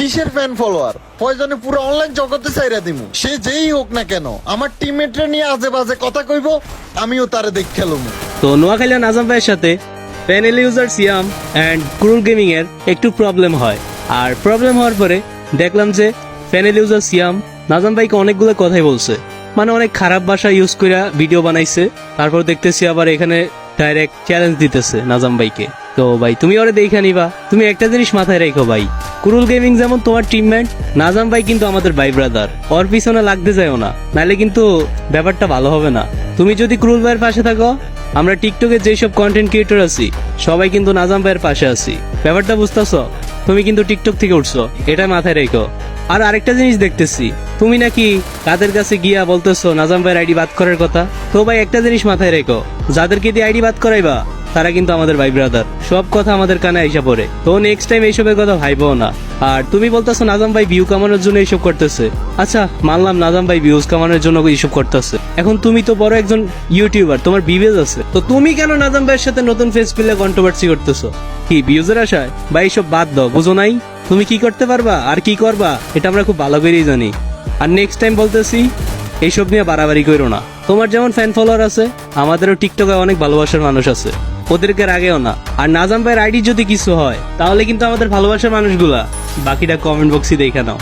কিসের fan follower? প্রয়োজনে পুরো অনলাইন জগতে চাইরা দিমু। সে যেই হোক না কেন, আমার টিমমেটরে নিয়ে আজে বাজে কথা কইব, আমিও তারে দেখ খেলুম। তো নোয়াখালী নাজাম ভাইয়ের সাথে panel user Siam and ক্রুল gaming এর একটু প্রবলেম হয়। আর প্রবলেম হওয়ার পরে দেখলাম যে প্যানেল ইউজার সিয়াম নাজাম ভাইকে অনেকগুলো কথাই বলছে, মানে অনেক খারাপ ভাষা ইউজ করে ভিডিও বানাইছে। তারপর দেখতেছি আবার এখানে ডাইরেক্ট চ্যালেঞ্জ দিতেছে নাজাম ভাইকে। তো ভাই তুমি ওরে দেখে নিবা। তুমি একটা জিনিস মাথায় রেখো ভাই, কুরুল গেমিং যেমন তোমার টিমমেট, নাজাম ভাই কিন্তু আমাদের ভাই ব্রাদার। ওর পিছনে লাগতে যাও না, নাহলে কিন্তু ব্যাপারটা ভালো হবে না। তুমি যদি কুরুল ভাইয়ের পাশে থাকো, আমরা টিকটকে যেসব কন্টেন্ট ক্রিয়েটর আছি সবাই কিন্তু নাজাম ভাইয়ের পাশে আছি। ব্যাপারটা বুঝতেছো? তুমি কিন্তু টিকটক থেকে উঠছো, এটা মাথায় রেখো। আর আরেকটা জিনিস দেখতেছি, তুমি নাকি কাদের কাছে গিয়া বলতেছো নাজাম ভাইয়ের আইডি বাদ করার কথা। তো ভাই একটা জিনিস মাথায় রেখো, যাদেরকে দিয়ে আইডি বাদ করাইবা তারা কিন্তু আমাদের ভাই ব্রাদার। সব কথা আমাদের কানে আইসা পড়ে, তো নেক্সট টাইম এইসবের কথা ভাইবো না। আর তুমি বলতেছো নাজাম ভাই ভিউ কামানোর জন্য এইসব করতেছে। আচ্ছা মানলাম নাজাম ভাই ভিউজ কামানোর জন্য এইসব করতেছে। এখন তুমি তো বড় একজন ইউটিউবার, তোমার ভিউজ আছে, তো তুমি কেন নাজাম ভাইয়ের সাথে নতুন ফেস পেলে কন্ট্রোভার্সি করতেছো? কি ভিউজের আশায়? ভাই এইসব বাদ দাও, বুঝো নাই তুমি কি করতে পারবা আর কি করবা, এটা আমরা খুব ভালো করেই জানি। আর নেক্সট টাইম বলতেছি এইসব নিয়ে বাড়াবাড়ি করো না। তোমার যেমন ফ্যান ফলোয়ার আছে, আমাদেরও টিকটকে অনেক ভালোবাসার মানুষ আছে, ওদেরকে রাগেও না। আর নাজাম ভাইয়ের আইডি যদি কিছু হয় তাহলে কিন্তু আমাদের ভালোবাসার মানুষগুলা বাকিটা কমেন্ট বক্সে দেখে নাও।